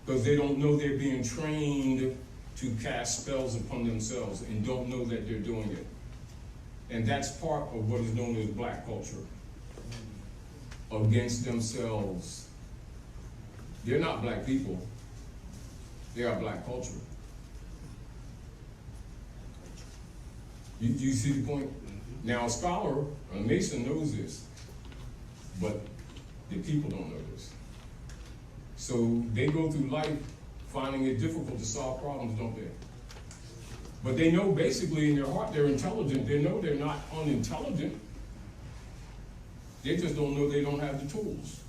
because they don't know they're being trained to cast spells upon themselves and don't know that they're doing it. And that's part of what is known as black culture. Against themselves. They're not black people. They are black culture. You see the point? Now a scholar, a Mason knows this, but the people don't know this. So they go through life finding it difficult to solve problems, don't they? But they know basically in their heart they're intelligent. They know they're not unintelligent. They just don't know they don't have the tools.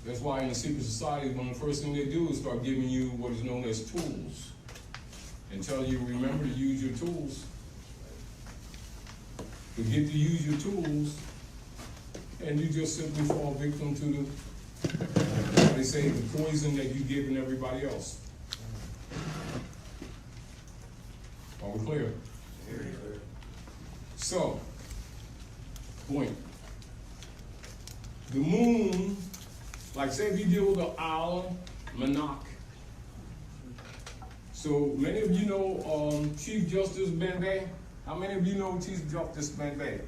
That's why in the secret society, one of the first things they do is start giving you what is known as tools and tell you, remember to use your tools. Forget to use your tools, and you just simply fall victim to the, they say, the poison that you've given everybody else. Are we clear? So, point. The moon, like say if you deal with the owl, Monarch. So many of you know Chief Justice Ben Bay. How many of you know Chief Justice Ben Bay?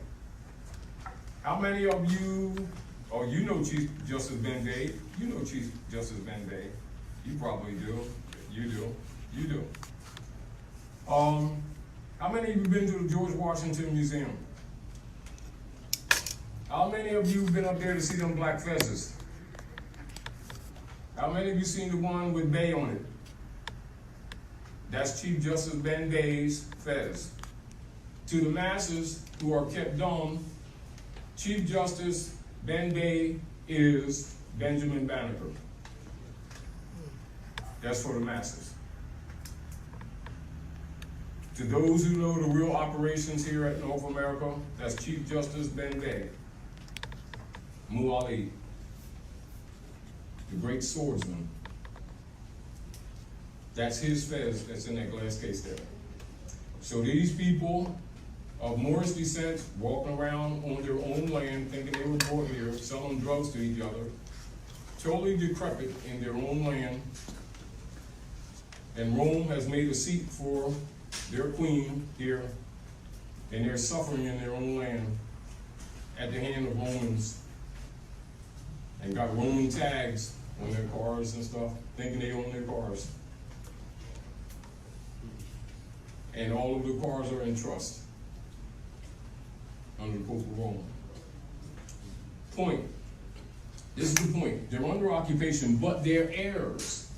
How many of you, or you know Chief Justice Ben Bay? You know Chief Justice Ben Bay. You probably do. You do. You do. How many of you been to the George Washington Museum? How many of you been up there to see them black fezzes? How many of you seen the one with Bay on it? That's Chief Justice Ben Bay's fez. To the masses who are kept dumb, Chief Justice Ben Bay is Benjamin Banneker. That's for the masses. To those who know the real operations here at North America, that's Chief Justice Ben Bay. Mu Ali, the great swordsman. That's his fez that's in that glass case there. So these people of Moorish descent walking around on their own land thinking they were born here, selling drugs to each other, totally decrepit in their own land. And Rome has made a seat for their queen here, and they're suffering in their own land at the hand of Romans. And got Roman tags on their cars and stuff, thinking they own their cars. And all of the cars are in trust under the Pope of Rome. Point. This is the point. They're under occupation, but they're heirs.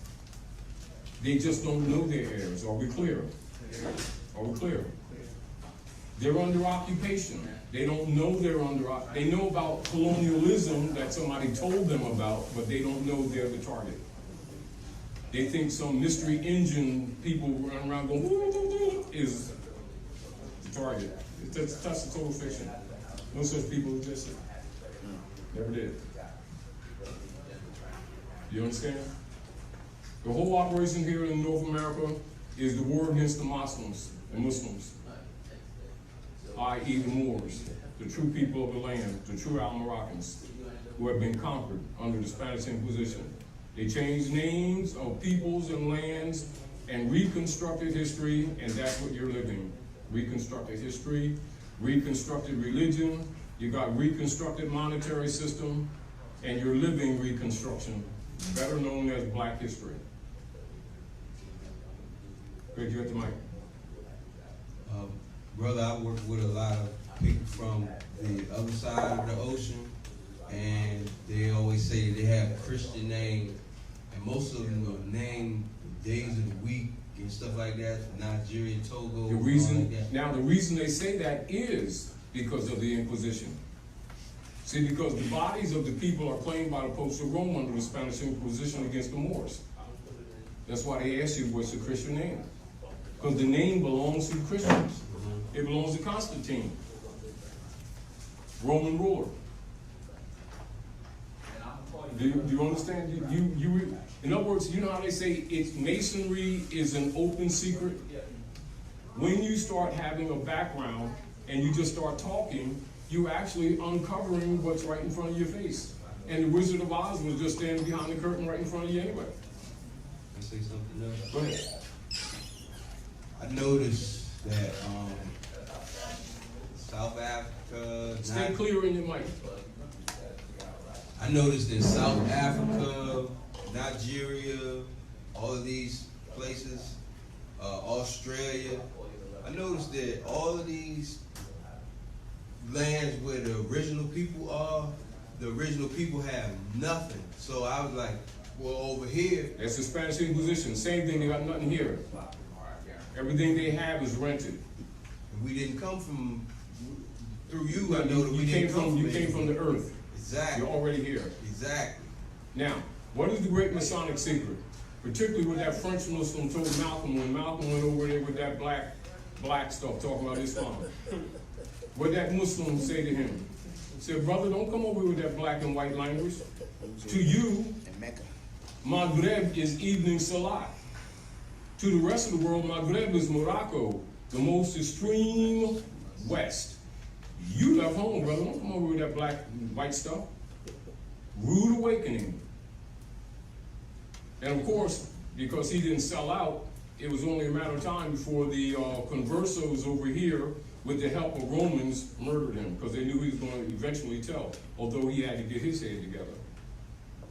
They just don't know they're heirs. Are we clear? Are we clear? They're under occupation. They don't know they're under, they know about colonialism that somebody told them about, but they don't know they're the target. They think some mystery engine people run around going, woo, is the target. That's a total fiction. No such people existed. Never did. You understand? The whole operation here in North America is the war against the Muslims and Muslims. I.e. the Moors, the true people of the land, the true Al-Moroccans, who have been conquered under the Spanish Inquisition. They changed names of peoples and lands and reconstructed history, and that's what you're living. Reconstructed history, reconstructed religion, you got reconstructed monetary system, and you're living Reconstruction, better known as Black history. Great, you at the mic. Brother, I work with a lot of people from the other side of the ocean, and they always say they have Christian names, and most of them will name days of the week and stuff like that, Nigeria, Togo, The reason, like that. now the reason they say that is because of the Inquisition. See, because the bodies of the people are claimed by the popes of Rome under the Spanish Inquisition against the Moors. That's why they ask you what's the Christian name. Because the name belongs to the Christians. It belongs to Constantine, Roman ruler. Do you understand? In other words, you know how they say Masonry is an open secret? When you start having a background and you just start talking, you're actually uncovering what's right in front of your face. And the Wizard of Oz was just standing behind the curtain right in front of you anyway. Can I say something else? Go ahead. I noticed that South Africa. Stay clear in your mic. I noticed in South Africa, Nigeria, all of these places, Australia, I noticed that all of these lands where the original people are, the original people have nothing. So I was like, well, over here. That's the Spanish Inquisition. Same thing, they got nothing here. Everything they have is rented. We didn't come from, through you, I know that we didn't come from. You came from the earth. Exactly. You're already here. Exactly. Now, what is the great Masonic secret? Particularly with that French Muslim told Malcolm, when Malcolm went over there with that black stuff, talking about Islam. What that Muslim say to him? He said, brother, don't come over with that black and white language. To you, Maghreb is evening salat. To the rest of the world, Maghreb is Morocco, the most extreme west. You left home, brother. Don't come over with that black and white stuff. Rude awakening. And of course, because he didn't sell out, it was only a matter of time before the conversos over here, with the help of Romans, murdered him, because they knew he was going to eventually tell, although he had to get his head together.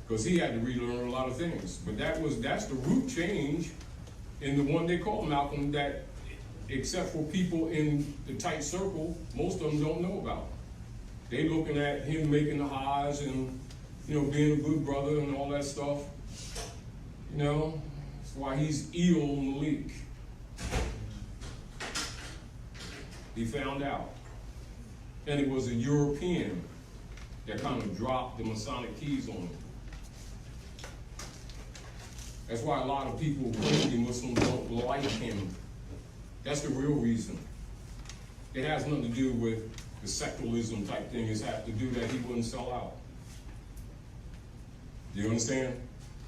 Because he had to relearn a lot of things. But that's the root change in the one they call Malcolm, that except for people in the tight circle, most of them don't know about. They looking at him making the Hajj and, being a good brother and all that stuff. That's why he's Eel Malik. He found out. And it was a European that kind of dropped the Masonic keys on him. That's why a lot of people, crazy Muslims, don't like him. That's the real reason. It has nothing to do with the secularism type thing. It has to do that he wouldn't sell out. Do you understand?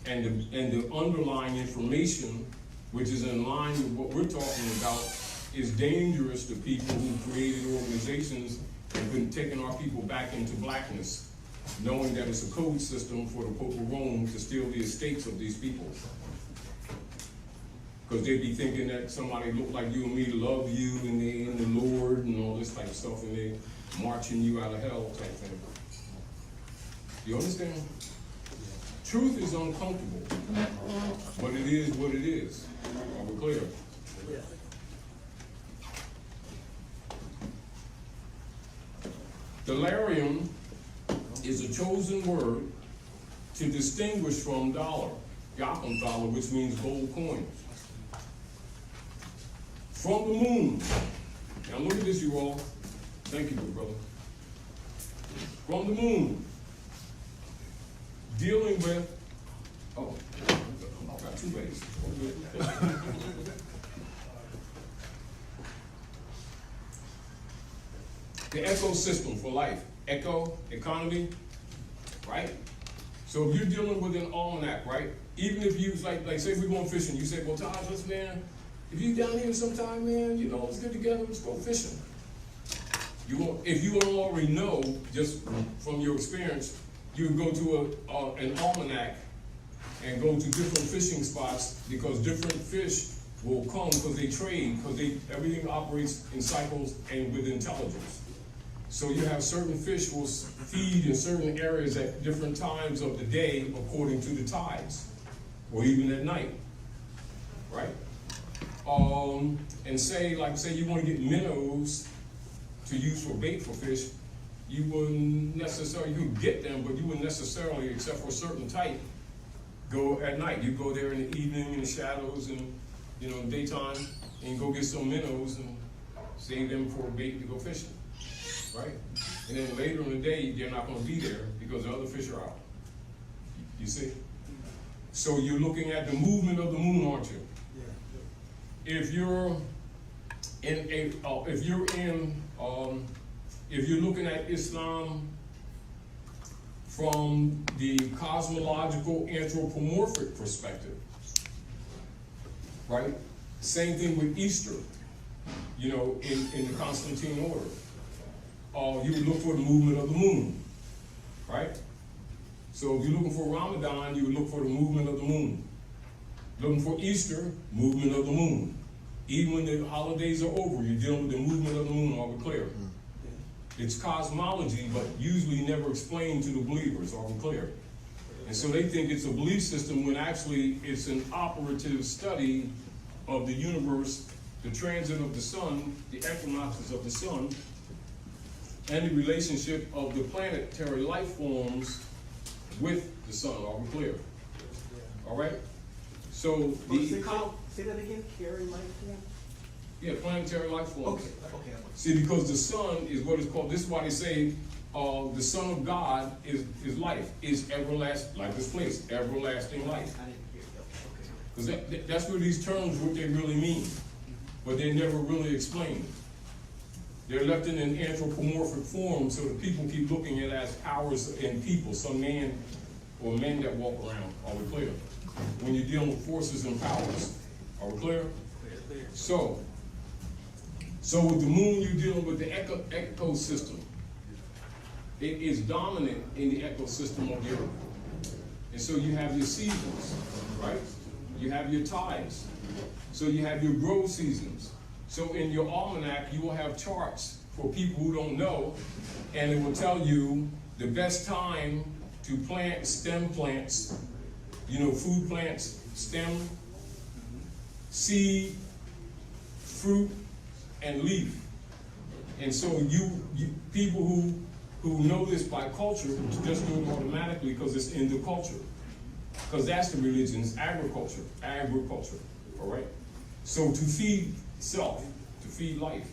And the underlying information, which is in line with what we're talking about, is dangerous to people who created organizations and been taking our people back into blackness, knowing that it's a code system for the Pope of Rome to steal the estates of these people. Because they'd be thinking that somebody looked like you and me love you and they in the Lord and all this type of stuff, and they marching you out of hell type thing. You understand? Truth is uncomfortable, but it is what it is. Are we clear? Yeah. Dollarium is a chosen word to distinguish from dollar, Yakum dollar, which means gold coin. From the moon. Now look at this, you all. Thank you, brother. From the moon. Dealing with, I got two ways. The ecosystem for life. Eco, economy, right? So if you're dealing with an almanac, right? Even if you, like say we're going fishing, you say, well, Todd, listen, man, if you down here sometime, man, let's get together, let's go fishing. If you don't already know, just from your experience, you would go to an almanac and go to different fishing spots, because different fish will come because they trade, because everything operates in cycles and with intelligence. So you have certain fish will feed in certain areas at different times of the day according to the tides, or even at night, right? And say you want to get minnows to use for bait for fish, you wouldn't necessarily, you can get them, but you wouldn't necessarily, except for a certain type, go at night. You go there in the evening in the shadows and, daytime, and go get some minnows and save them for bait to go fishing, right? And then later in the day, they're not going to be there because the other fish are out. You see? So you're looking at the movement of the moon, aren't you? Yeah. If you're looking at Islam from the cosmological anthropomorphic perspective, right? Same thing with Easter, in the Constantine order. You would look for the movement of the moon, right? So if you're looking for Ramadan, you would look for the movement of the moon. Looking for Easter, movement of the moon. Even when the holidays are over, you're dealing with the movement of the moon, are we clear? It's cosmology, but usually never explained to the believers, are we clear? And so they think it's a belief system when actually it's an operative study of the universe, the transit of the sun, the equinoxes of the sun, and the relationship of the planetary life forms with the sun, are we clear? All right? So Say that again, carry life form? yeah, planetary life forms. Okay. See, because the sun is what is called, this is why they say the Son of God is life, is everlasting, like this place, everlasting life. I didn't hear you. Because that's where these terms, what they really mean, but they're never really explained. They're left in an anthropomorphic form, so that people keep looking at it as powers and people, some man or men that walk around. Are we clear? When you're dealing with forces and powers. Are we clear? Clear. So with the moon, you're dealing with the ecosystem. It is dominant in the ecosystem of the earth. And so you have your seasons, right? You have your tides. So you have your growth seasons. So in your almanac, you will have charts for people who don't know, and it will tell you the best time to plant stem plants, food plants, stem, seed, fruit, and leaf. And so you people who know this by culture just do it automatically because it's in the culture. Because that's the religion, it's agriculture, all right? So to feed self, to feed life,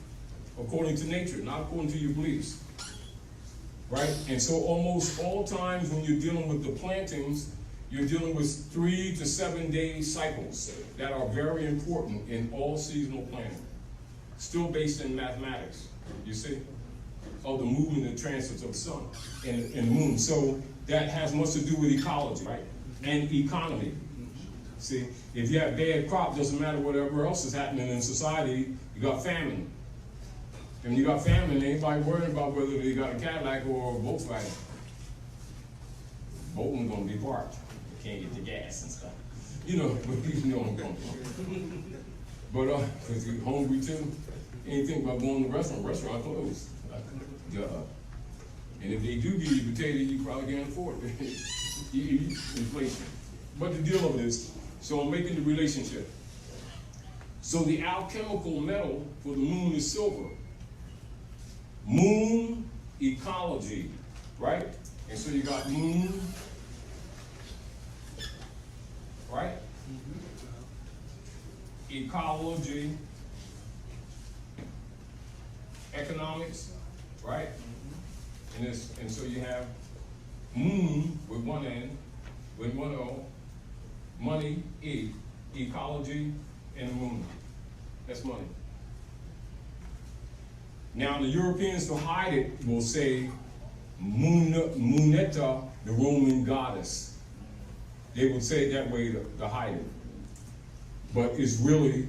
according to nature, not according to your beliefs, right? And so almost all times when you're dealing with the plantings, you're dealing with 3 to 7 day cycles that are very important in all seasonal planting. Still based in mathematics, you see, of the movement and transits of the sun and the moon. So that has much to do with ecology, right? And economy. See, if you have bad crop, doesn't matter whatever else is happening in society, you got famine. And you got famine, anybody worried about whether they got a Cadillac or a Volkswagen? Both of them gonna be parked. You can't get the gas and stuff. You know I'm going. But because you're hungry too, anything about going to the restaurant closed. And if they do give you potato, you probably can't afford it. Inflation. But the deal of this, so I'm making the relationship. So the alchemical metal for the moon is silver. Moon ecology, right? And so you got moon, right? Ecology, economics, right? And so you have moon with one N, with one O, money, E, ecology, and the moon. That's money. Now the Europeans, to hide it, will say Muneta, the Roman goddess. They would say it that way to hide it. But it's really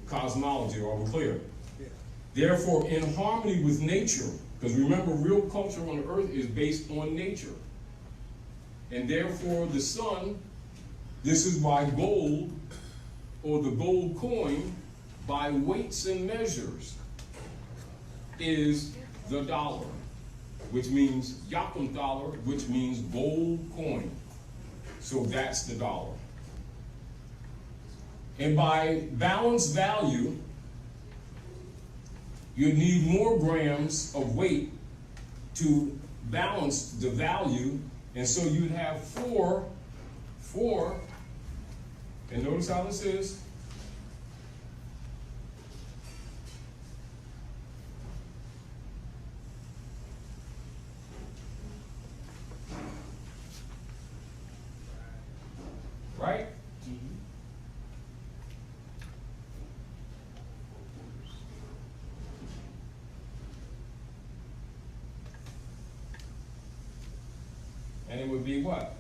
cosmology, are we clear? Yeah. Therefore, in harmony with nature, because remember, real culture on the earth is based on nature. And therefore, the sun, this is why gold, or the gold coin, by weights and measures, is the dollar, which means Yakum dollar, which means gold coin. So that's the dollar. And by balanced value, you need more grams of weight to balance the value. And so you'd have four, and notice how this is. Right? And it would be what?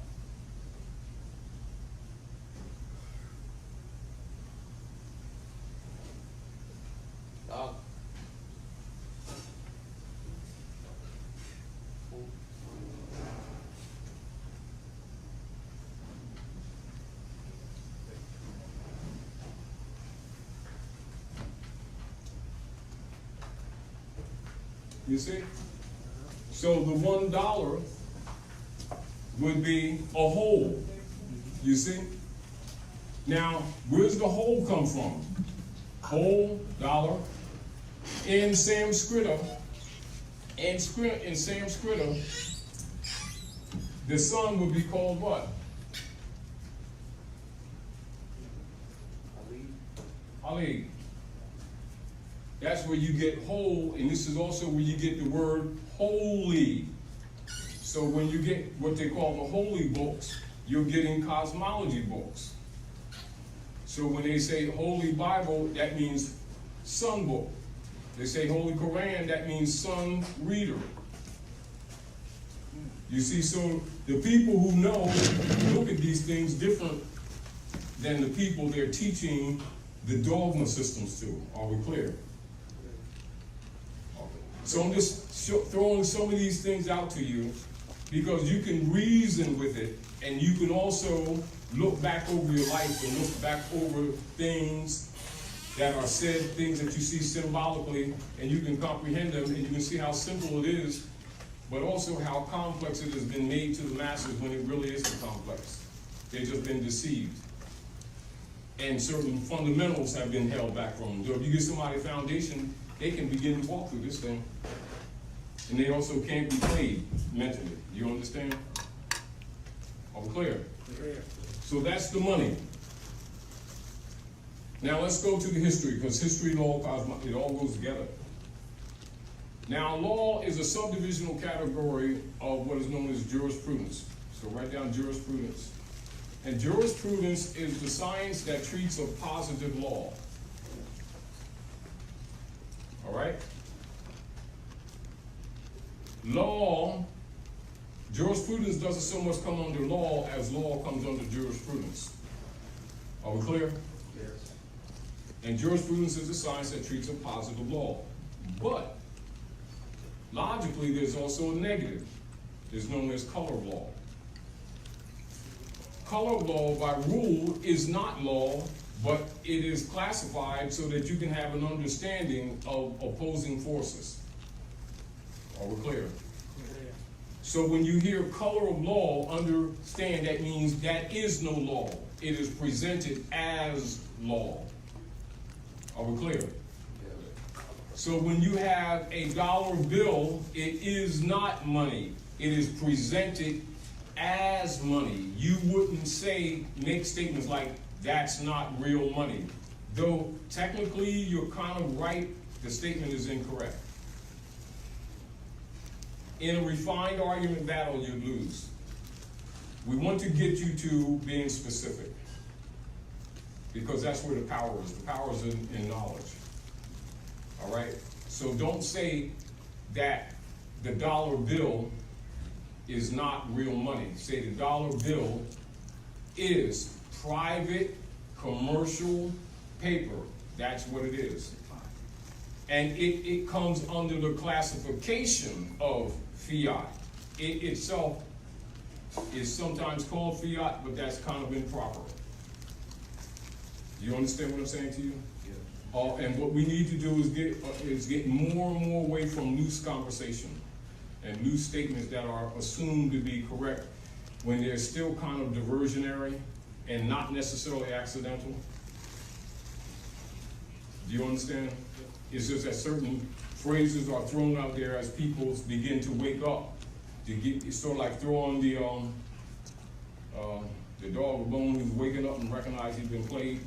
You see? So the $1 would be a whole. You see? Now, where's the whole come from? Whole dollar. In Sanskrit, the sun would be called what? Ali. That's where you get whole, and this is also where you get the word holy. So when you get what they call the holy books, you're getting cosmology books. So when they say Holy Bible, that means sun book. They say Holy Quran, that means sun reader. You see, so the people who know look at these things different than the people they're teaching the dogma systems to. Are we clear? So I'm just throwing some of these things out to you because you can reason with it, and you can also look back over your life and look back over things that are said, things that you see symbolically, and you can comprehend them, and you can see how simple it is, but also how complex it has been made to the masses when it really isn't complex. They've just been deceived. And certain fundamentals have been held back from them. So if you give somebody a foundation, they can begin to walk through this thing. And they also can't be played mentally. You understand? Are we clear? Clear. So that's the money. Now let's go to the history, because history, law, it all goes together. Now law is a subdivisional category of what is known as jurisprudence. So write down jurisprudence. And jurisprudence is the science that treats of positive law. All right? Law, jurisprudence doesn't so much come under law as law comes under jurisprudence. Are we clear? Yes. And jurisprudence is the science that treats of positive law. But logically, there's also a negative. It's known as color law. Color law, by rule, is not law, but it is classified so that you can have an understanding of opposing forces. Are we clear? Clear. So when you hear color of law, understand that means that is no law. It is presented as law. Are we clear? So when you have a dollar bill, it is not money. It is presented as money. You wouldn't make statements like, that's not real money. Though technically you're kind of right, the statement is incorrect. In a refined argument battle, you lose. We want to get you to being specific, because that's where the power is. The power is in knowledge. All right? So don't say that the dollar bill is not real money. Say the dollar bill is private commercial paper. That's what it is. And it comes under the classification of fiat. It itself is sometimes called fiat, but that's kind of improper. You understand what I'm saying to you? Yeah. And what we need to do is get more and more away from loose conversation and loose statements that are assumed to be correct when they're still kind of diversionary and not necessarily accidental. Do you understand? It's just that certain phrases are thrown out there as people begin to wake up. It's sort of like throwing the dog a bone who's waking up and recognize he's been played.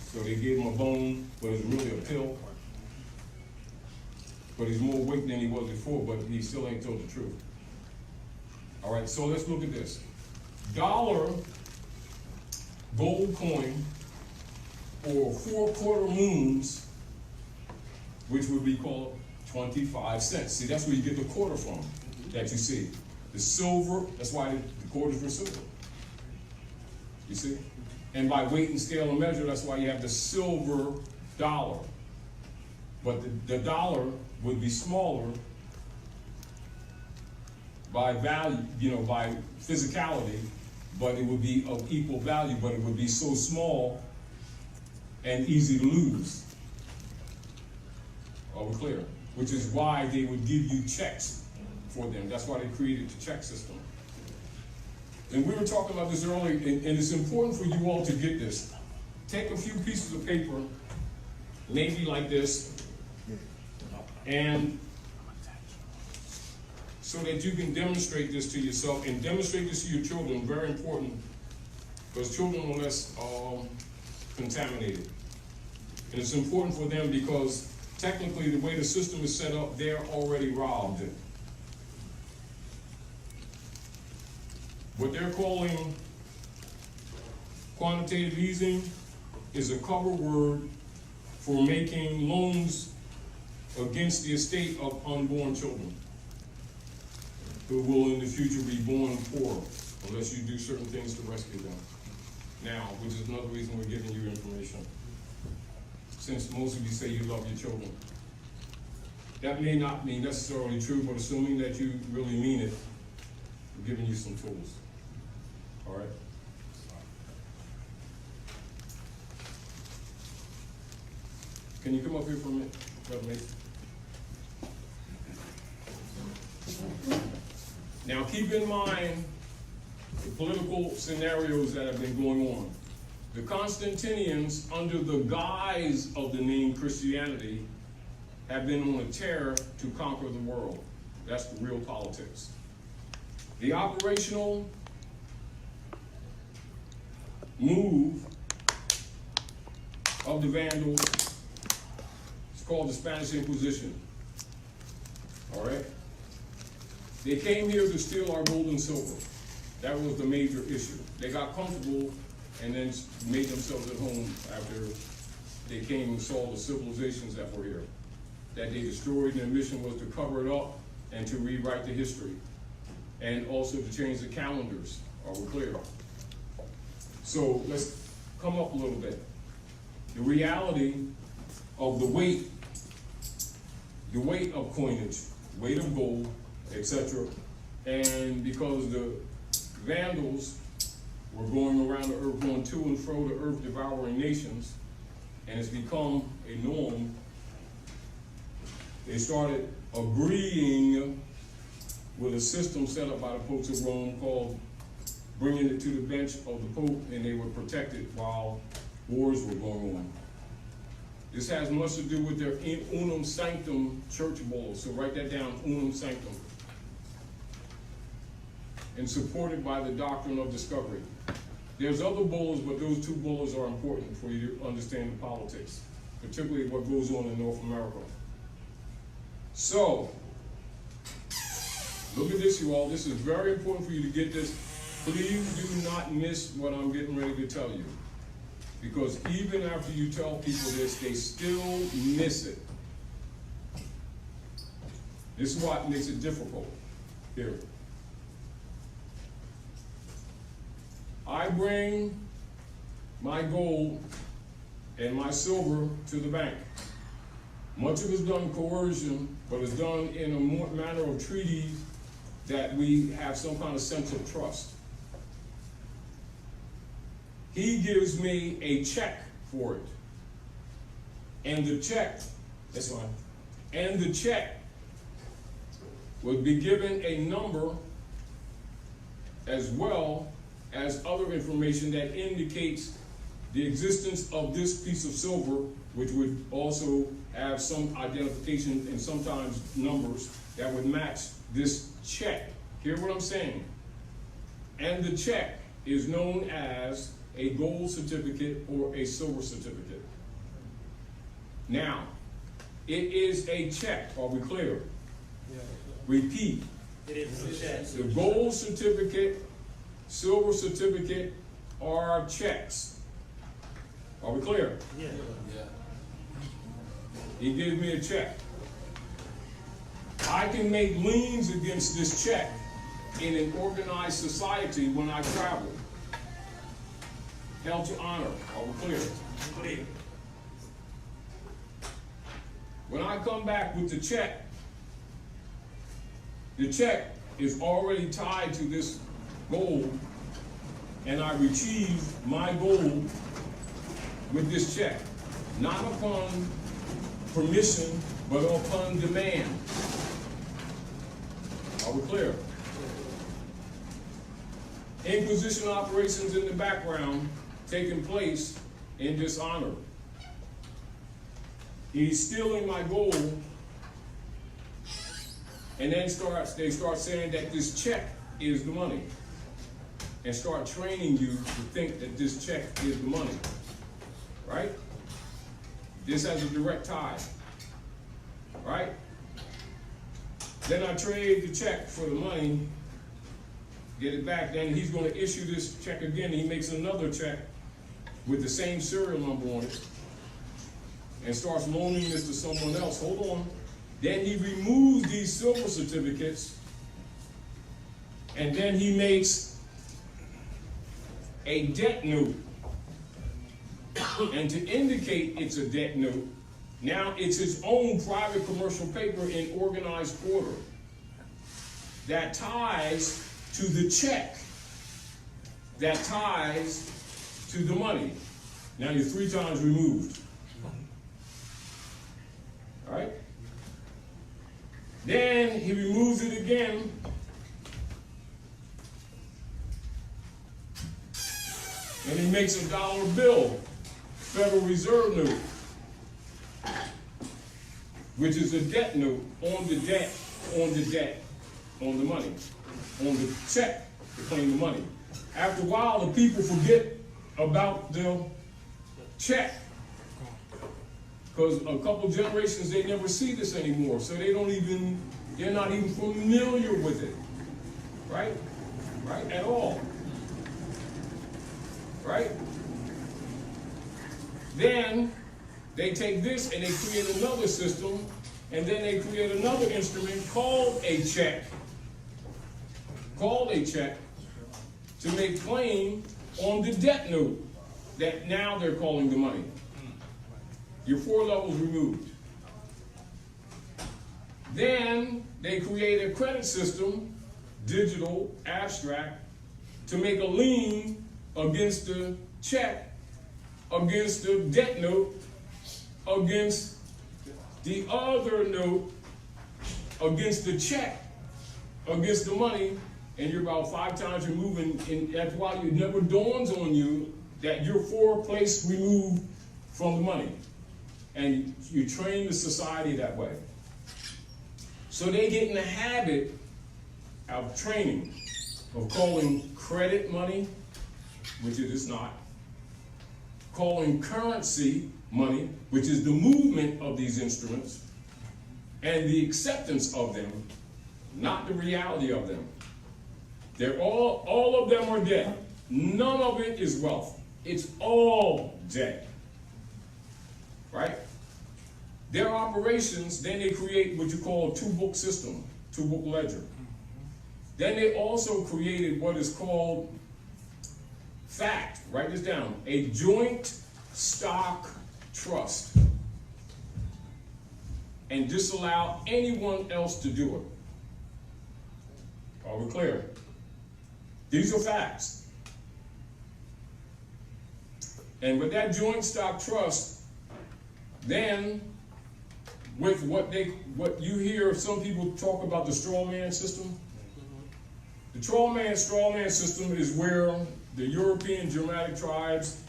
So they gave him a bone, but it's really a pill. But he's more awake than he was before, but he still ain't told the truth. All right, so let's look at this. Dollar gold coin, or 4 quarter moons, which would be called 25 cents. See, that's where you get the quarter from that you see. The silver, that's why the quarters were silver. You see? And by weight and scale and measure, that's why you have the silver dollar. But the dollar would be smaller by value, by physicality, but it would be of equal value, but it would be so small and easy to lose. Are we clear? which is why they would give you checks for them. That's why they created the check system. And we were talking about this earlier, and it's important for you all to get this. Take a few pieces of paper, maybe like this, and so that you can demonstrate this to yourself and demonstrate this to your children. Very important, because children are less contaminated. And it's important for them because technically the way the system is set up, they're already robbed. What they're calling quantitative easing is a cover word for making loans against the estate of unborn children who will in the future be born poor unless you do certain things to rescue them. Now, which is another reason we're giving you information. Since most of you say you love your children. That may not be necessarily true, but assuming that you really mean it, we're giving you some tools. All right? Can you come up here for a minute, Brother Mason? Now keep in mind the political scenarios that have been going on. The Constantinians, under the guise of the name Christianity, have been on a tear to conquer the world. That's the real politics. The operational move of the Vandals is called the Spanish Inquisition. All right? They came here to steal our gold and silver. That was the major issue. They got comfortable and then made themselves at home after they came and saw the civilizations that were here. That they destroyed, and their mission was to cover it up and to rewrite the history. And also to change the calendars. Are we clear? So let's come up a little bit. The reality of the weight of coinage, weight of gold, etc. And because the Vandals were going around the earth, going to and fro the earth, devouring nations, and it's become a norm, they started agreeing with a system set up by the popes of Rome called bringing it to the bench of the Pope, and they were protected while wars were going on. This has much to do with their unum sanctum church bulls, so write that down, unum sanctum. And supported by the doctrine of discovery. There's other bulls, but those two bulls are important for you to understand the politics, particularly what goes on in North America. So, look at this, you all. This is very important for you to get this. Please do not miss what I'm getting ready to tell you. Because even after you tell people this, they still miss it. This is what makes it difficult. Here. I bring my gold and my silver to the bank. Much of it is done coercion, but it's done in a manner of treaties that we have some kind of sense of trust. He gives me a check for it. And the check, that's fine. And the check would be given a number as well as other information that indicates the existence of this piece of silver, which would also have some identification and sometimes numbers that would match this check. Hear what I'm saying? And the check is known as a gold certificate or a silver certificate. Now, it is a check. Are we clear? Yeah. Repeat. It is a check. The gold certificate, silver certificate are checks. Are we clear? Yeah. He gave me a check. I can make liens against this check in an organized society when I travel. Held to honor. Are we clear? Clear. When I come back with the check is already tied to this gold, and I retrieve my gold with this check, not upon permission but upon demand. Are we clear? Inquisition operations in the background taking place in dishonor. He's stealing my gold, and then they start saying that this check is the money, and start training you to think that this check is the money, right? This has a direct tie, right? Then I trade the check for the money, get it back, then he's going to issue this check again. He makes another check with the same serial number on it and starts loaning this to someone else. Hold on. Then he removes these silver certificates, and then he makes a debt note. And to indicate it's a debt note, now it's his own private commercial paper in organized order that ties to the check, that ties to the money. Now you're 3 times removed. All right? Then he removes it again. And he makes a dollar bill, Federal Reserve note, which is a debt note on the debt, on the money, on the check to claim the money. After a while, the people forget about the check, because a couple generations, they never see this anymore, so they're not even familiar with it, right? Right, at all, right? Then they take this and they create another system, and then they create another instrument called a check, to make claim on the debt note that now they're calling the money. You're 4 levels removed. Then they create a credit system, digital, abstract, to make a lien against the check, against the debt note, against the other note, against the check, against the money, and you're about 5 times removed, and that's why it never dawns on you that you're 4 places removed from the money. And you train the society that way. So they get in the habit of training, of calling credit money, which it is not, calling currency money, which is the movement of these instruments, and the acceptance of them, not the reality of them. They're all of them are debt. None of it is wealth. It's all debt. Right? Their operations, then they create what you call a 2-book system, 2-book ledger. Then they also created what is called FACT, write this down, a joint stock trust, and disallow anyone else to do it. Are we clear? These are facts. And with that joint stock trust, then with what you hear some people talk about, the straw man system. The straw man system is where the European Germanic tribes,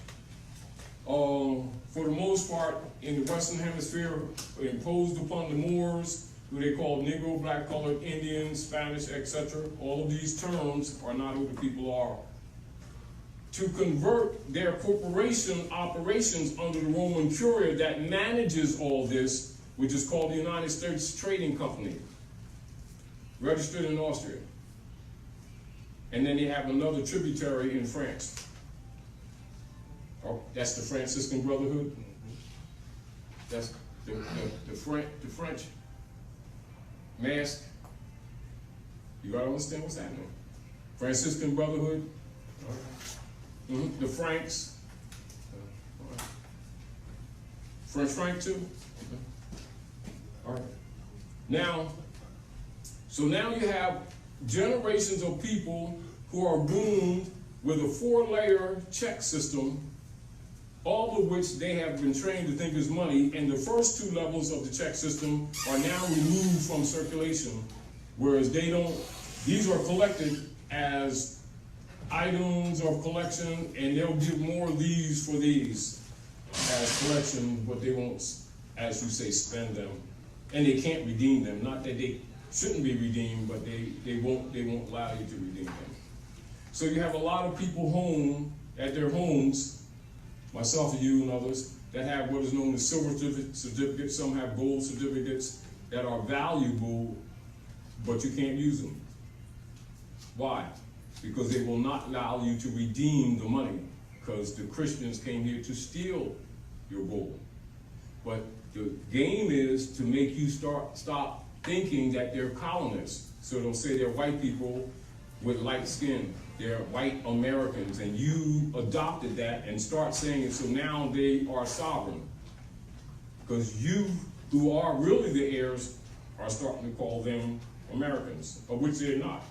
for the most part in the Western Hemisphere, imposed upon the Moors, who they call Negro, black, colored, Indian, Spanish, etc. All of these terms are not who the people are. To convert their corporation operations under the Roman Curia that manages all this, which is called the United States Trading Company, registered in Austria. And then they have another tributary in France. Oh, that's the Franciscan Brotherhood. That's the French mask. You gotta understand what's happening. Franciscan Brotherhood. The Franks. French Frank too. All right. Now you have generations of people who are groomed with a 4-layer check system all of which they have been trained to think is money, and the first two levels of the check system are now removed from circulation, whereas these are collected as items of collection, and they'll give more of these for these as collection, but they won't, as you say, spend them. And they can't redeem them. Not that they shouldn't be redeemed, but they won't allow you to redeem them. So you have a lot of people at their homes, myself and you and others, that have what is known as silver certificates. Some have gold certificates that are valuable, but you can't use them. Why? Because they will not allow you to redeem the money, because the Christians came here to steal your gold. But the game is to make you stop thinking that they're colonists. So they'll say they're white people with light skin. They're white Americans, and you adopted that and start saying it, so now they are sovereign. Because you, who are really the heirs, are starting to call them Americans, of which they're not.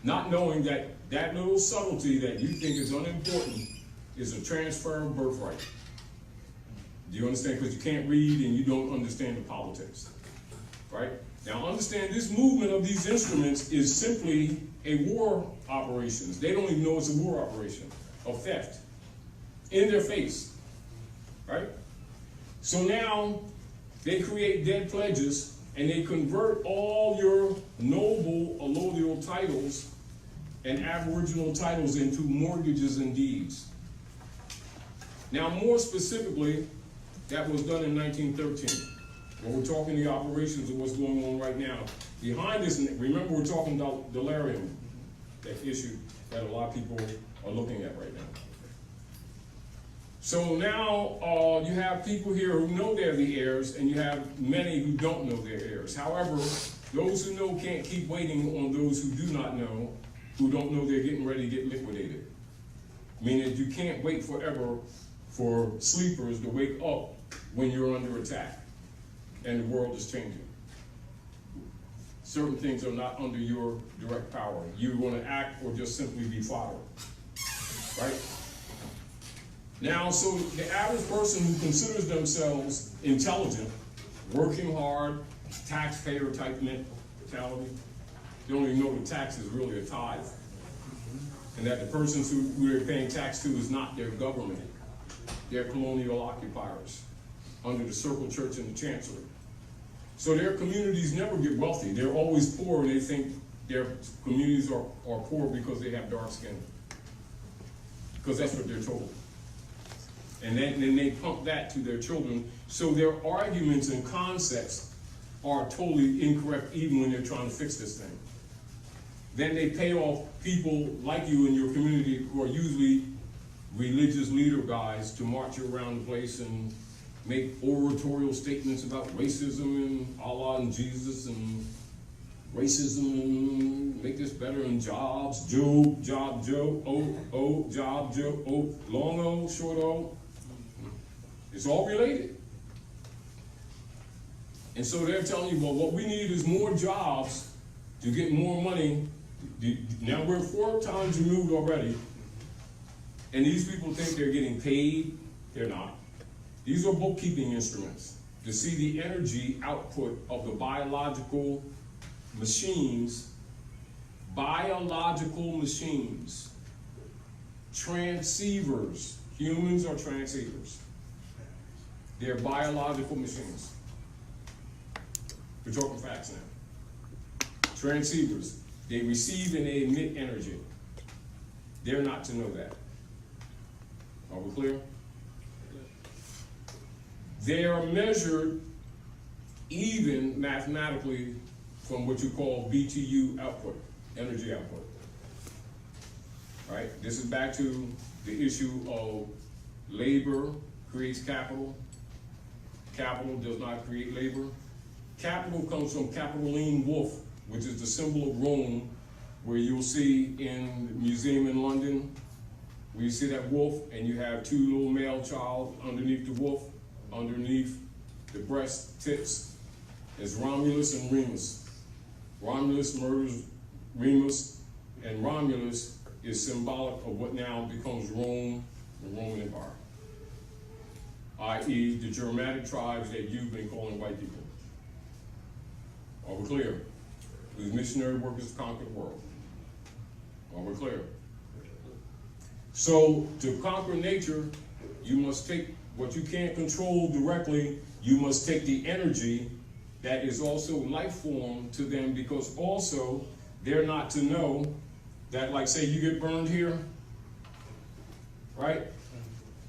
Not knowing that that little subtlety that you think is unimportant is a transfer of birthright. Do you understand? Because you can't read and you don't understand the politics, right? Now understand, this movement of these instruments is simply a war operation. They don't even know it's a war operation of theft in their face, right? So now they create dead pledges and they convert all your noble allodial titles and aboriginal titles into mortgages and deeds. Now more specifically, that was done in 1913. When we're talking the operations of what's going on right now. Behind this, remember we're talking about Dollarium, that issue that a lot of people are looking at right now. So now you have people here who know they're the heirs, and you have many who don't know they're heirs. However, those who know can't keep waiting on those who do not know, who don't know they're getting ready to get liquidated. Meaning you can't wait forever for sleepers to wake up when you're under attack and the world is changing. Certain things are not under your direct power. You want to act or just simply be fodder, right? Now, so the average person who considers themselves intelligent, working hard, taxpayer type mentality, they don't even know the tax is really a tithe. And that the persons who they're paying tax to is not their government. They're colonial occupiers under the Circle Church and the Chancellery. So their communities never get wealthy. They're always poor, and they think their communities are poor because they have dark skin. Because that's what they're told. And then they pump that to their children. So their arguments and concepts are totally incorrect even when they're trying to fix this thing. Then they pay off people like you in your community who are usually religious leader guys to march you around the place and make oratorial statements about racism and Allah and Jesus and racism and make this better and jobs, Job, job, Joe, job, Joe, long O, short O. It's all related. And so they're telling you, well, what we need is more jobs to get more money. Now we're 4 times removed already. And these people think they're getting paid. They're not. These are bookkeeping instruments to see the energy output of the biological machines. Biological machines. Transceivers. Humans are transceivers. They're biological machines. We're talking facts now. Transceivers. They receive and they emit energy. They're not to know that. Are we clear? They are measured even mathematically from what you call BTU output, energy output. Right? This is back to the issue of labor creates capital. Capital does not create labor. Capital comes from Capitoline wolf, which is the symbol of Rome, where you'll see in the museum in London, where you see that wolf and you have 2 little male child underneath the wolf, underneath the breast tits is Romulus and Remus. Romulus murders Remus, and Romulus is symbolic of what now becomes Rome the Roman Empire, i.e. the Germanic tribes that you've been calling white people. Are we clear? These missionary workers conquered the world. Are we clear? So to conquer nature, you must take what you can't control directly, you must take the energy that is also life form to them, because also they're not to know that, like say you get burned here, right?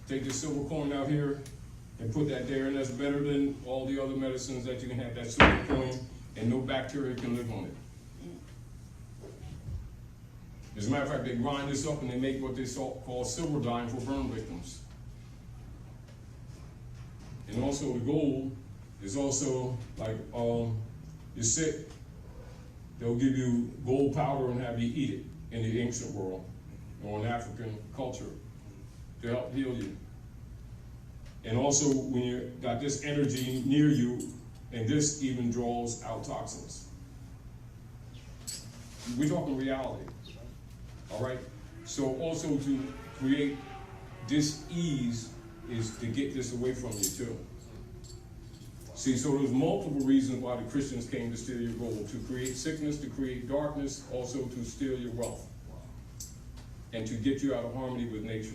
Take the silver coin out here and put that there, and that's better than all the other medicines that you can have, that silver coin, and no bacteria can live on it. As a matter of fact, they grind this up and they make what they call silver dye for burn victims. And also the gold is also like, you're sick, they'll give you gold powder and have you eat it in the ancient world or in African culture to help heal you. And also when you got this energy near you, and this even draws out toxins. We're talking reality, all right? So also to create dis-ease is to get this away from you too. See, so there's multiple reasons why the Christians came to steal your gold: to create sickness, to create darkness, also to steal your wealth, and to get you out of harmony with nature.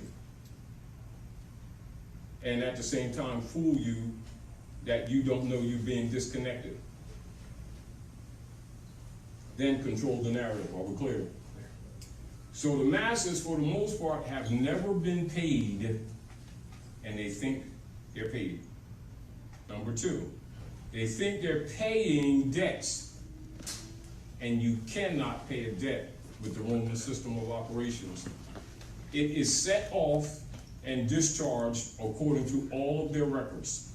And at the same time, fool you that you don't know you're being disconnected. Then control the narrative. Are we clear? So the masses, for the most part, have never been paid, and they think they're paid. Number two, they think they're paying debts, and you cannot pay a debt with the Roman system of operations. It is set off and discharged according to all of their records,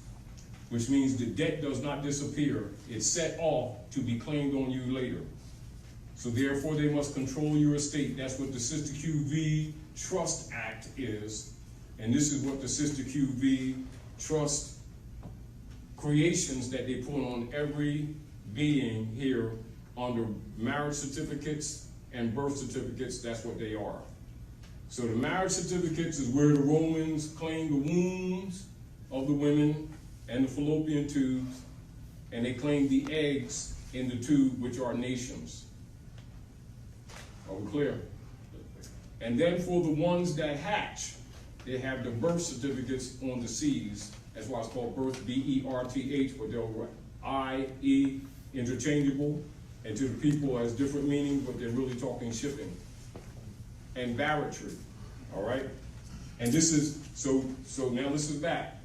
which means the debt does not disappear. It's set off to be claimed on you later. So therefore, they must control your estate. That's what the Sister QV Trust Act is. And this is what the Sister QV Trust creations that they put on every being here under marriage certificates and birth certificates. That's what they are. So the marriage certificates is where the Romans claim the wombs of the women and the fallopian tubes, and they claim the eggs in the tube, which are nations. Are we clear? And then for the ones that hatch, they have the birth certificates on the C's. That's why it's called birth, B-E-R-T-H, but they're I-E, interchangeable, and to the people has different meanings, but they're really talking shipping. And barratry, all right? And this is, so now this is that.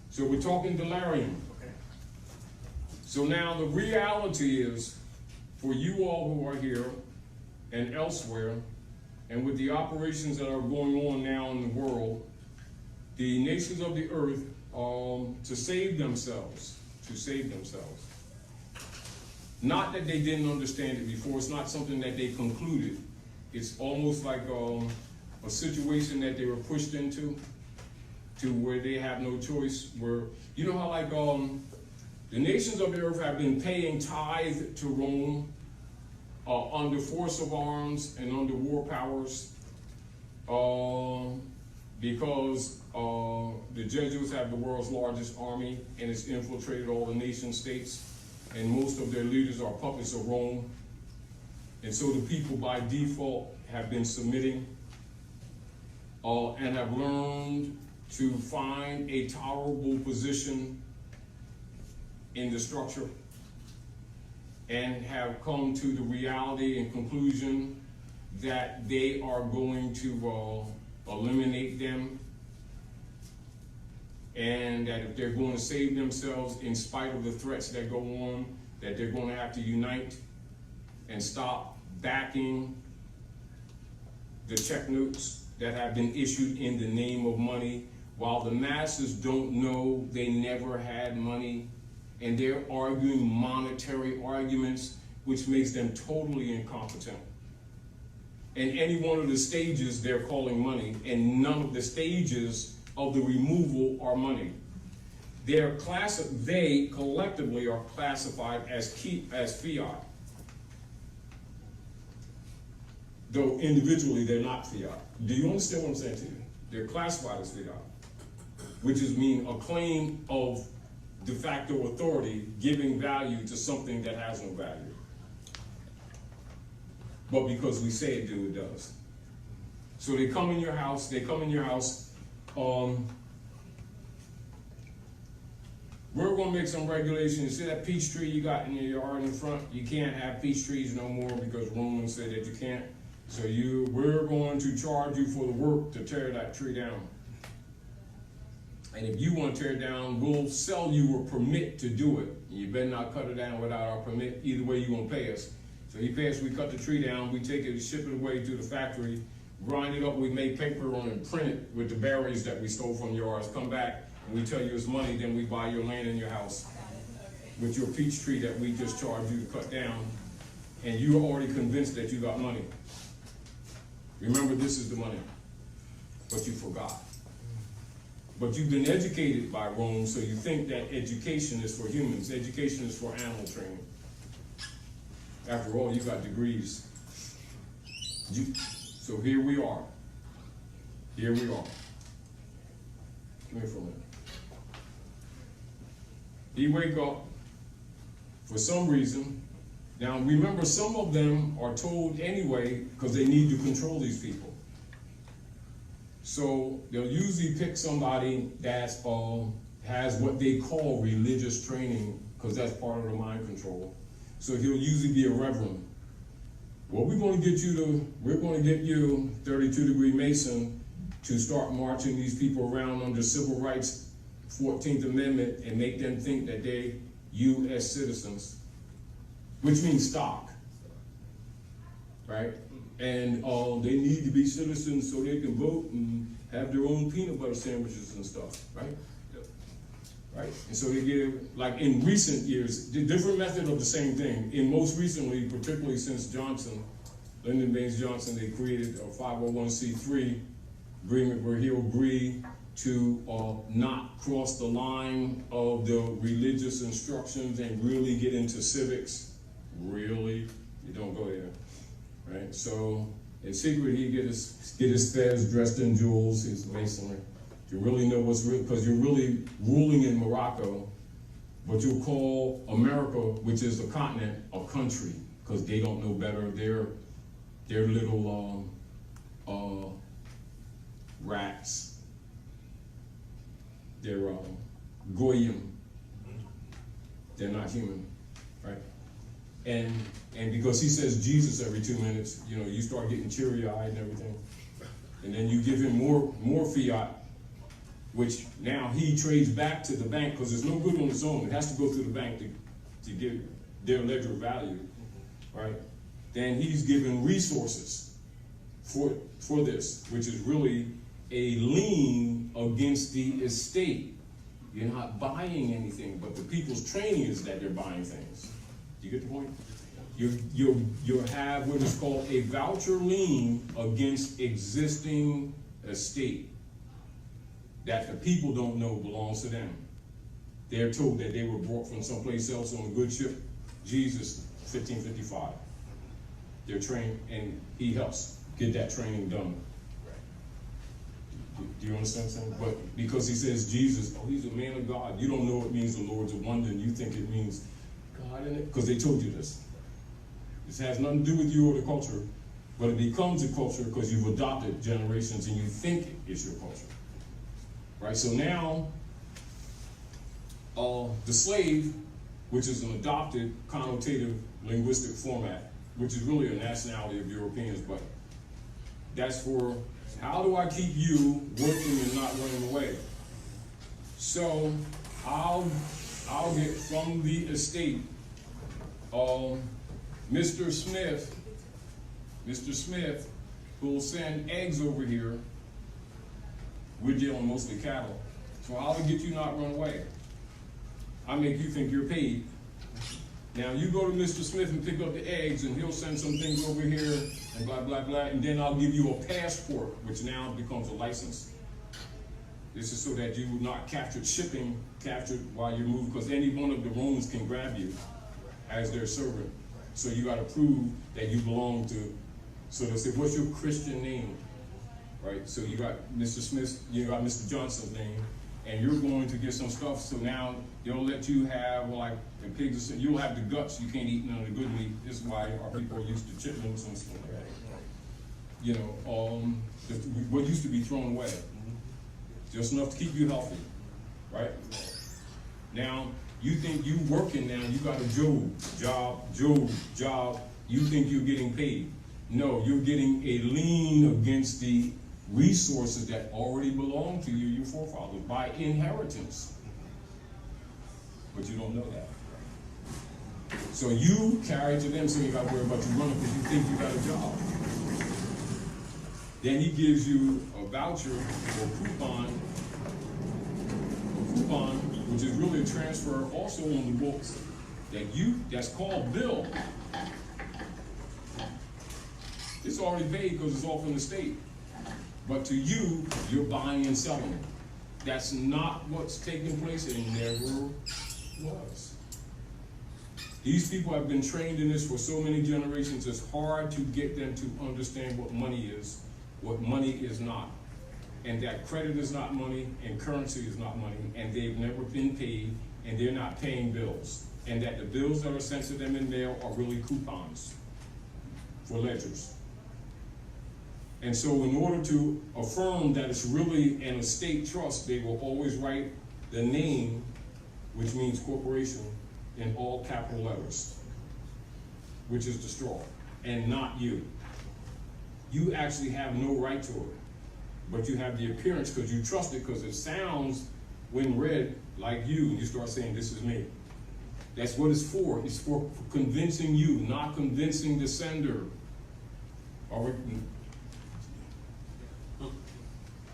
So we're talking Dollarium. Okay. So now the reality is, for you all who are here and elsewhere, and with the operations that are going on now in the world, the nations of the earth, to save themselves. Not that they didn't understand it before, it's not something that they concluded. It's almost like a situation that they were pushed into, to where they have no choice, where, you know how like the nations of the earth have been paying tithe to Rome under force of arms and under war powers, because the Jesuits have the world's largest army and it's infiltrated all the nation states, and most of their leaders are puppets of Rome. And so the people by default have been submitting and have learned to find a tolerable position in the structure, and have come to the reality and conclusion that they are going to eliminate them, and that if they're going to save themselves in spite of the threats that go on, that they're going to have to unite and stop backing the check notes that have been issued in the name of money, while the masses don't know they never had money, and they're arguing monetary arguments, which makes them totally incompetent. And any one of the stages they're calling money, and none of the stages of the removal are money. They collectively are classified as fiat. Though individually they're not fiat. Do you understand what I'm saying to you? They're classified as fiat, which is mean a claim of de facto authority giving value to something that has no value. But because we say it do, it does. So they come in your house, we're gonna make some regulations. See that peach tree you got in your yard in front? You can't have peach trees no more because Romans said that you can't. So we're going to charge you for the work to tear that tree down. And if you want to tear it down, we'll sell you a permit to do it. You better not cut it down without our permit. Either way, you're gonna pay us. So you pay us, we cut the tree down, we take it, ship it away to the factory, grind it up, we make paper on it, print it with the berries that we stole from yours, come back, and we tell you it's money, then we buy your land in your house with your peach tree that we just charged you to cut down, and you're already convinced that you got money. Remember, this is the money, but you forgot. But you've been educated by Rome, so you think that education is for humans, education is for animal training. After all, you got degrees. So here we are. Here we are. Come here for a minute. He wake up for some reason. Now remember, some of them are told anyway because they need to control these people. So they'll usually pick somebody that has what they call religious training, because that's part of the mind control. So he'll usually be a reverend. Well, we're going to get you, 32-degree Mason, to start marching these people around under civil rights, 14th Amendment, and make them think that they're U.S. citizens, which means stock, right? And they need to be citizens so they can vote and have their own peanut butter sandwiches and stuff, right? Right? And so they give, like in recent years, the different method of the same thing. In most recently, particularly since Johnson, Lyndon Baines Johnson, they created a 501c3 agreement where he'll agree to not cross the line of the religious instructions and really get into civics. Really? You don't go there, right? So in secret, he get his fez dressed in jewels, his masonry. You really know what's real, because you're really ruling in Morocco, but you'll call America, which is a continent, a country, because they don't know better. They're little rats. They're goyim. They're not human, right? And because he says Jesus every 2 minutes, you start getting teary-eyed and everything. And then you give him more fiat, which now he trades back to the bank, because it's no good on its own. It has to go through the bank to give their ledger value, right? Then he's given resources for this, which is really a lien against the estate. You're not buying anything, but the people's training is that they're buying things. Do you get the point? You have what is called a voucher lien against existing estate that the people don't know belongs to them. They're told that they were brought from someplace else on a good ship, Jesus, 1555. They're trained, and he helps get that training done. Do you understand what I'm saying? But because he says Jesus, he's a man of God. You don't know it means the Lords of London. You think it means God in it, because they told you this. This has nothing to do with you or the culture, but it becomes a culture because you've adopted generations and you think it's your culture. Right, so now, the slave, which is an adopted connotative linguistic format, which is really a nationality of Europeans, but that's for how do I keep you working and not running away? So I'll get from the estate, Mr. Smith will send eggs over here. We're dealing mostly cattle. So how to get you not run away? I make you think you're paid. Now you go to Mr. Smith and pick up the eggs, and he'll send some things over here and blah, blah, blah, and then I'll give you a passport, which now becomes a license. This is so that you will not captured while you're moving, because any one of the Romans can grab you as their servant. So you got to prove that you belong to, so they'll say, what's your Christian name? right? So you got Mr. Smith, you got Mr. Johnson's name, and you're going to get some stuff, so now they'll let you have, like, the pigs, you'll have the guts, you can't eat none of the good meat. This is why our people are used to chitlins and stuff like that. You know, what used to be thrown away. Just enough to keep you healthy, right? Now, you think you working now, you got a job, you think you're getting paid. No, you're getting a lien against the resources that already belong to you, your forefathers, by inheritance. But you don't know that. So you carry to them, so you got to worry about you running because you think you got a job. Then he gives you a voucher or coupon, which is really a transfer also on the books that's called bill. It's already paid because it's all from the state. But to you, you're buying and selling it. That's not what's taking place, and never was. These people have been trained in this for so many generations, it's hard to get them to understand what money is not. And that credit is not money, and currency is not money, and they've never been paid, and they're not paying bills. And that the bills that are sent to them in mail are really coupons for ledgers. And so in order to affirm that it's really an estate trust, they will always write the name, which means corporation, in all capital letters, which is the straw, and not you. You actually have no right to it, but you have the appearance because you trust it because it sounds, when read, like you, and you start saying, this is me. That's what it's for. It's for convincing you, not convincing the sender.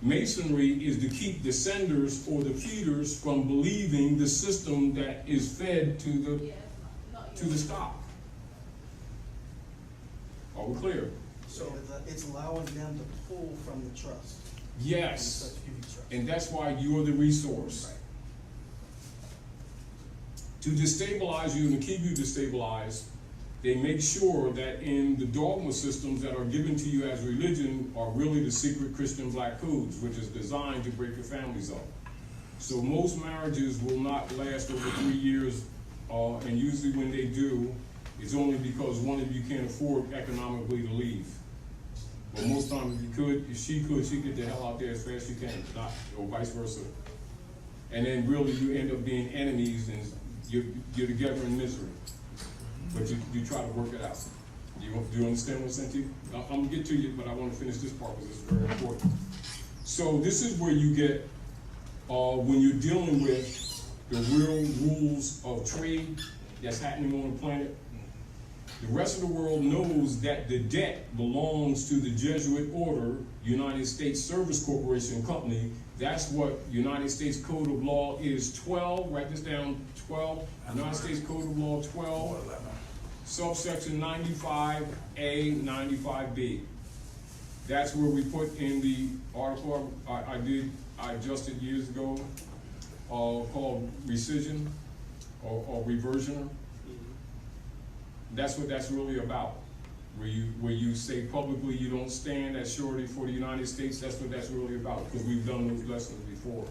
Masonry is to keep the senders or the feeders from believing the system that is fed to the stock. Are we clear? So it's allowing them to pull from the trust. Yes, and that's why you are the resource. Right. To destabilize you and to keep you destabilized, they make sure that in the dogma systems that are given to you as religion are really the secret Christian black codes, which is designed to break your families up. So most marriages will not last over 3 years, and usually when they do, it's only because one of you can't afford economically to leave. But most times if she could, she'd get the hell out there as fast as she can, not, or vice versa. And then really you end up being enemies and you're together in misery. But you try to work it out. Do you understand what I'm saying to you? I'm gonna get to you, but I want to finish this part because it's very important. So this is where you get, when you're dealing with the real rules of trade that's happening on the planet, the rest of the world knows that the debt belongs to the Jesuit order, United States Service Corporation Company. That's what United States Code of Law is 12, write this down, 12, United States Code of Law 12, subsection 95A, 95B. That's where we put in the article I adjusted years ago, called rescission or reversioner. That's what that's really about. Where you say publicly you don't stand as surety for the United States, that's what that's really about, because we've done those lessons before.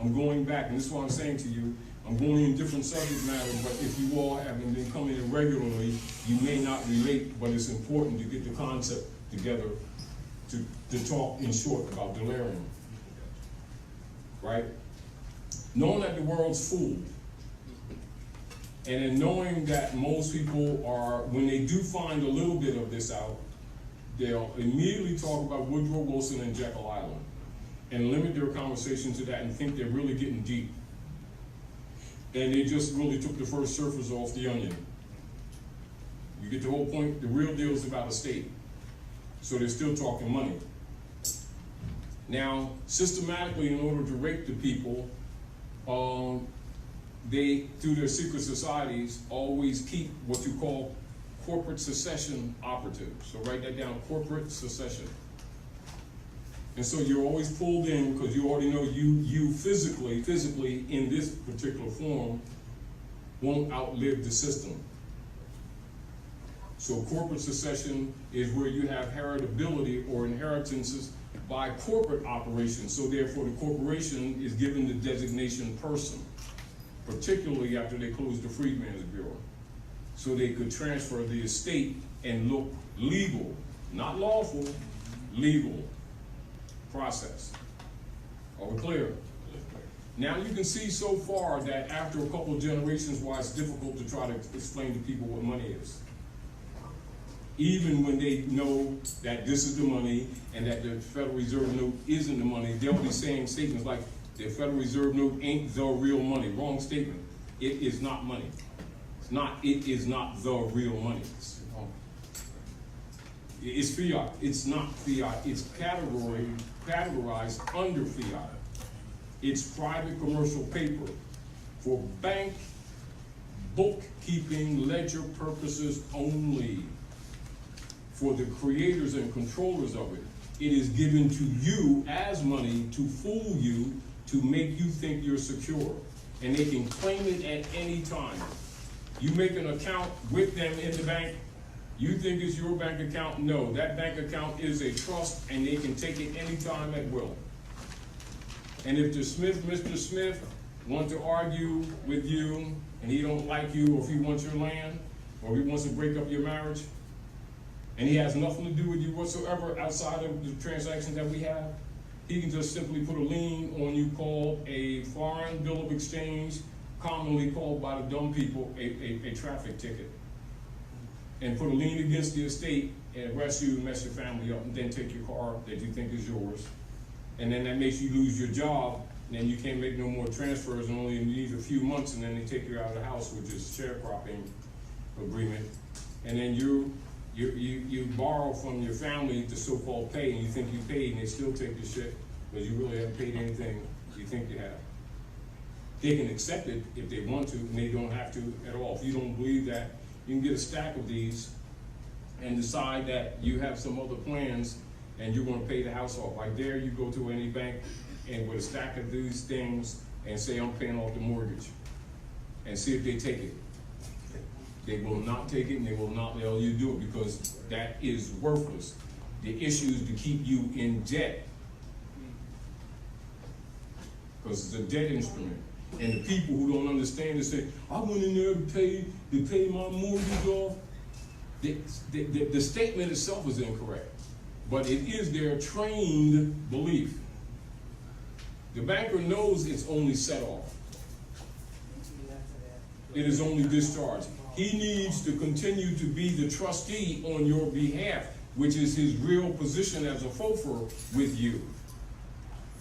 I'm going back, and this is what I'm saying to you, I'm going in different subject matter, but if you all haven't been coming in regularly, you may not relate, but it's important to get the concept together to talk in short about Dollarium. Right? Knowing that the world's fooled, and in knowing that most people are, when they do find a little bit of this out, they'll immediately talk about Woodrow Wilson and Jekyll Island and limit their conversation to that and think they're really getting deep. And they just really took the first surface off the onion. You get the whole point? The real deal is about a state. So they're still talking money. Now, systematically, in order to rape the people, they, through their secret societies, always keep what you call corporate secession operatives. So write that down, corporate secession. And so you're always pulled in because you already know you physically in this particular form won't outlive the system. So corporate secession is where you have heritability or inheritances by corporate operations, so therefore the corporation is given the designation person, particularly after they closed the Freedmen's Bureau, so they could transfer the estate and look legal, not lawful, legal process. Are we clear? Now you can see so far that after a couple of generations why it's difficult to try to explain to people what money is. Even when they know that this is the money and that the Federal Reserve note isn't the money, they'll be saying statements like the Federal Reserve note ain't the real money. Wrong statement. It is not money. It is not the real money. It's fiat. It's not fiat. It's categorized under fiat. It's private commercial paper for bank bookkeeping ledger purposes only. For the creators and controllers of it, it is given to you as money to fool you, to make you think you're secure. And they can claim it at any time. You make an account with them in the bank, you think it's your bank account. No, that bank account is a trust and they can take it anytime at will. And if the Mr. Smith, want to argue with you and he don't like you, or if he wants your land, or he wants to break up your marriage, and he has nothing to do with you whatsoever outside of the transaction that we have, he can just simply put a lien on you called a foreign bill of exchange, commonly called by the dumb people a traffic ticket, and put a lien against the estate and arrest you and mess your family up, and then take your car that you think is yours. And then that makes you lose your job, and then you can't make no more transfers, and only need a few months, and then they take you out of the house, which is sharecropping agreement. And then you borrow from your family to so-called pay, and you think you paid, and they still take your shit, but you really haven't paid anything you think you have. They can accept it if they want to, and they don't have to at all. If you don't believe that, you can get a stack of these and decide that you have some other plans and you're gonna pay the house off. Like there, you go to any bank and with a stack of these things and say, I'm paying off the mortgage, and see if they take it. They will not take it, and they will not let you do it, because that is worthless. The issue is to keep you in debt, because it's a debt instrument. And the people who don't understand it say, I went in there to pay my mortgage off. The statement itself is incorrect, but it is their trained belief. The banker knows it's only set off. It is only discharged. He needs to continue to be the trustee on your behalf, which is his real position as a FOFR with you.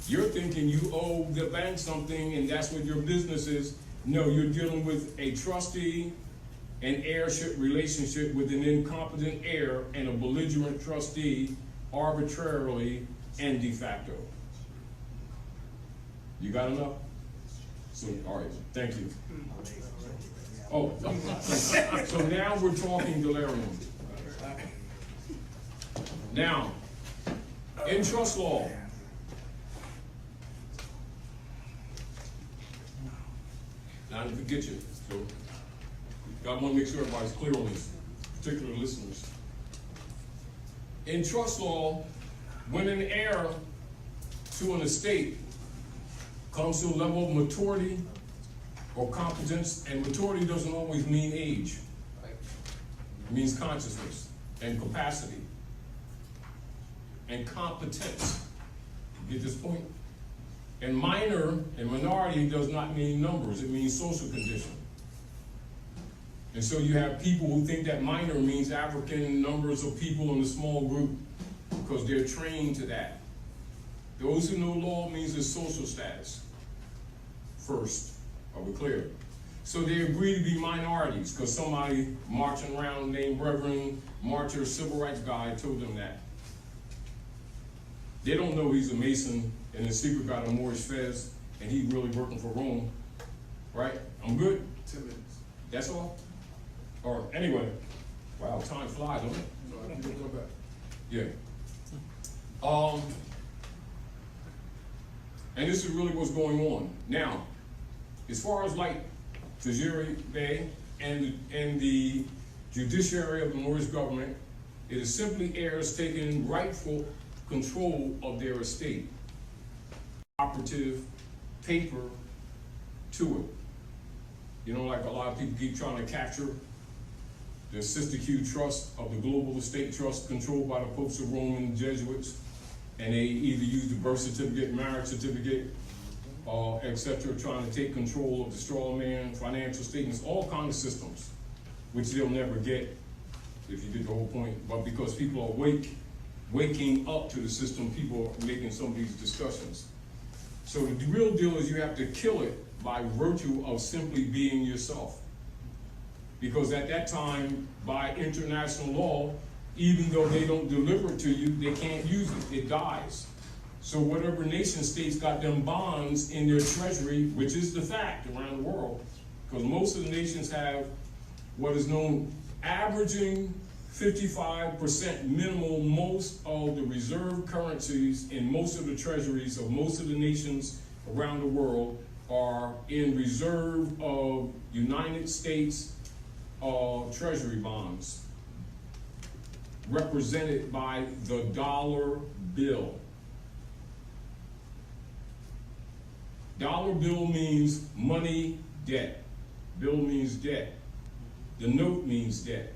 You're thinking you owe the bank something and that's what your business is. No, you're dealing with a trustee and heirship relationship with an incompetent heir and a belligerent trustee, arbitrarily and de facto. You got enough? So, all right, thank you. Oh, so now we're talking Dollarium. Now, in trust law, now to forget you, so I want to make sure everybody's clear on this, particular listeners. In trust law, when an heir to an estate comes to a level of maturity or competence, and maturity doesn't always mean age. It means consciousness and capacity and competence. You get this point? And minor and minority does not mean numbers, it means social condition. And so you have people who think that minor means African numbers of people in a small group because they're trained to that. Those who know law means their social status first. Are we clear? So they agree to be minorities because somebody marching around named Reverend Marcher, civil rights guy, told them that. They don't know he's a Mason and in secret got a Moorish fez and he's really working for Rome. Right? I'm good? 10 minutes. That's all? Or anyway, wow, time flies, don't it? So I can come back. Yeah. And this is really what's going on. Now, as far as like Tajiri Bey and the judiciary of the Moorish government, it is simply heirs taking rightful control of their estate. Operative paper to it. You know, like a lot of people keep trying to capture the Sister Q Trust of the Global Estate Trust controlled by the Popes of Rome and the Jesuits, and they either use the birth certificate, marriage certificate, etc., trying to take control of the straw man, financial statements, all kinds of systems, which they'll never get if you get the whole point. But because people are waking up to the system, people are making some of these discussions. So the real deal is you have to kill it by virtue of simply being yourself. Because at that time, by international law, even though they don't deliver it to you, they can't use it, it dies. So whatever nation states got them bonds in their treasury, which is the fact around the world, because most of the nations have what is known averaging 55% minimal. Most of the reserve currencies in most of the treasuries of most of the nations around the world are in reserve of United States treasury bonds, represented by the dollar bill. Dollar bill means money, debt. Bill means debt. The note means debt.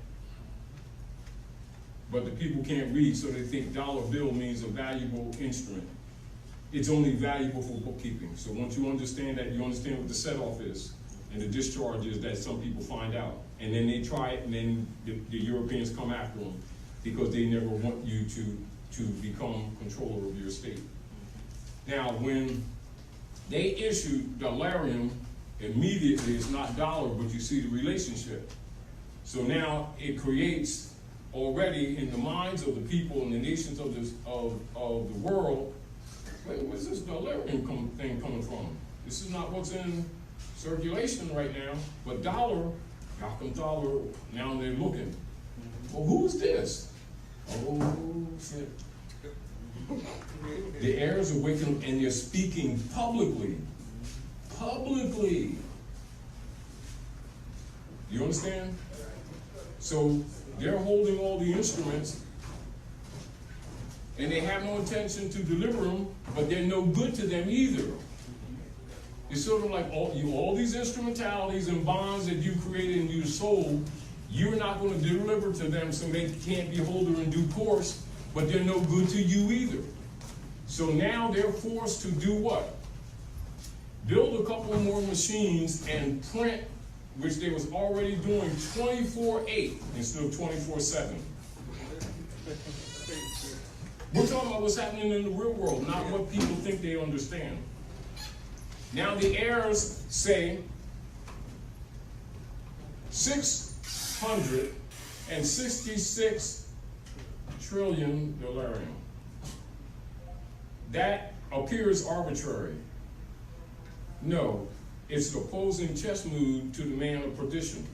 But the people can't read, so they think dollar bill means a valuable instrument. It's only valuable for bookkeeping. So once you understand that, you understand what the set-off is and the discharge is that some people find out. And then they try it, and then the Europeans come after them because they never want you to become controller of your state. Now, when they issued Dollarium, immediately it's not dollar, but you see the relationship. So now it creates already in the minds of the people and the nations of the world, where's this Dollarium thing coming from? This is not what's in circulation right now, but dollar, how come dollar, now they're looking. Well, who's this? Oh, shit. The heirs are waking and they're speaking publicly. Publicly. You understand? So they're holding all the instruments and they have no intention to deliver them, but they're no good to them either. It's sort of like all these instrumentalities and bonds that you created and you sold, you're not going to deliver to them, so they can't be holder in due course, but they're no good to you either. So now they're forced to do what? Build a couple more machines and print, which they was already doing 24/8 instead of 24/7. We're talking about what's happening in the real world, not what people think they understand. Now the heirs say $666 trillion Dollarium. That appears arbitrary. No, it's the opposing chess move to the man of perdition.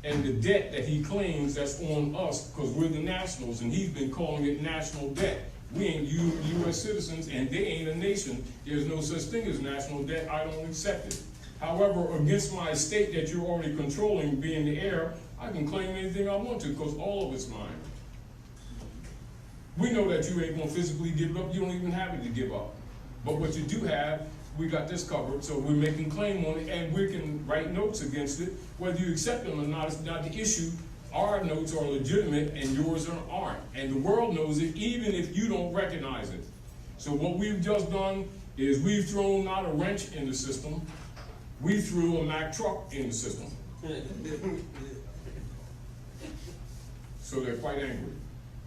And the debt that he claims that's on us, because we're the nationals, and he's been calling it national debt. We ain't U.S. citizens, and they ain't a nation. There's no such thing as national debt. I don't accept it. However, against my estate that you're already controlling, being the heir, I can claim anything I want to, because all of it's mine. We know that you ain't gonna physically give it up. You don't even have it to give up. But what you do have, we got this covered, so we're making claim on it, and we can write notes against it. Whether you accept them or not, it's not the issue. Our notes are legitimate, and yours aren't. And the world knows it, even if you don't recognize it. So what we've just done is we've thrown not a wrench in the system, we threw a Mack truck in the system. So they're quite angry.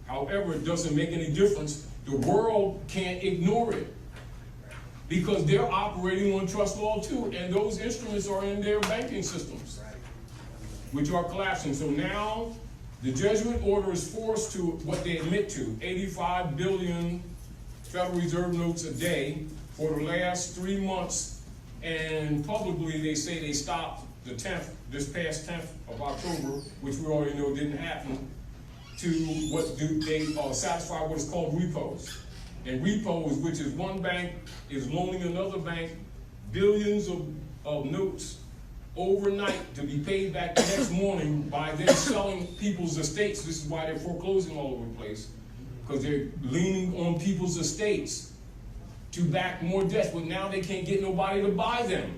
However, it doesn't make any difference. The world can't ignore it, because they're operating on trust law too, and those instruments are in their banking systems, which are collapsing. So now the Jesuit order is forced to what they admit to, 85 billion Federal Reserve notes a day for the last 3 months, and publicly they say they stopped the 10th, this past 10th of October, which we already know didn't happen, to what do they satisfy what is called repos. And repos, which is one bank is loaning another bank billions of notes overnight to be paid back the next morning by them selling people's estates. This is why they're foreclosing all over the place. because they're leaning on people's estates to back more debts, but now they can't get nobody to buy them.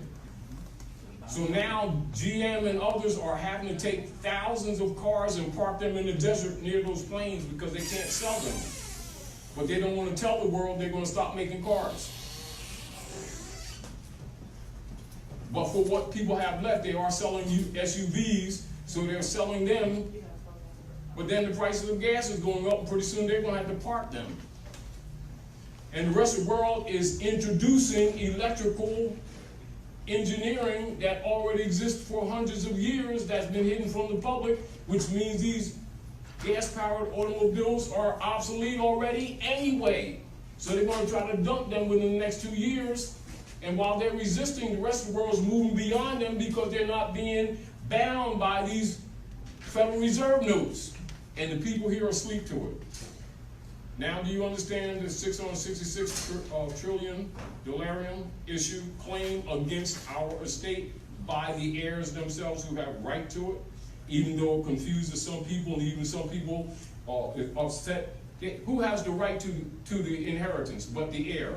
So now GM and others are having to take thousands of cars and park them in the desert near those planes because they can't sell them. But they don't want to tell the world they're going to stop making cars. But for what people have left, they are selling SUVs, so they're selling them. But then the prices of gas is going up, and pretty soon they're going to have to park them. And the rest of the world is introducing electrical engineering that already exists for hundreds of years that's been hidden from the public, which means these gas-powered automobiles are obsolete already anyway. So they're going to try to dump them within the next 2 years. And while they're resisting, the rest of the world is moving beyond them because they're not being bound by these Federal Reserve notes. And the people here are asleep to it. Now, do you understand the 666 trillion Dollarium issue claim against our estate by the heirs themselves who have right to it? Even though it confuses some people, and even some people are upset. Who has the right to the inheritance but the heir?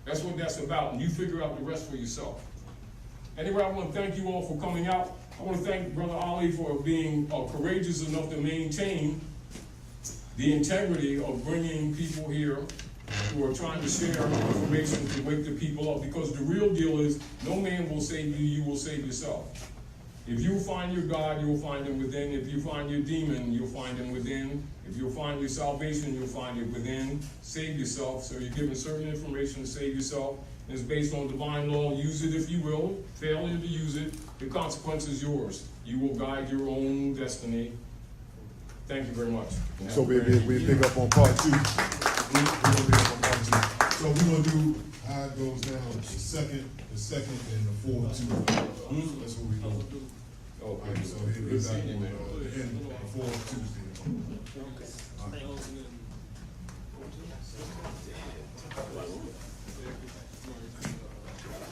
That's what that's about, and you figure out the rest for yourself. Anyway, I want to thank you all for coming out. I want to thank Brother Ali for being courageous enough to maintain the integrity of bringing people here who are trying to share information to wake the people up, because the real deal is no man will save you, you will save yourself. If you find your God, you'll find him within. If you find your demon, you'll find him within. If you find your salvation, you'll find it within. Save yourself. So you're given certain information to save yourself. It's based on divine law. Use it if you will. Failure to use it, the consequence is yours. You will guide your own destiny. Thank you very much. So we pick up on part two. We're gonna pick up on part two. So we're gonna do how it goes down, the second, and the fourth two. That's what we do. Okay. So he'll be back on the end, the fourth Tuesday. Okay. All right.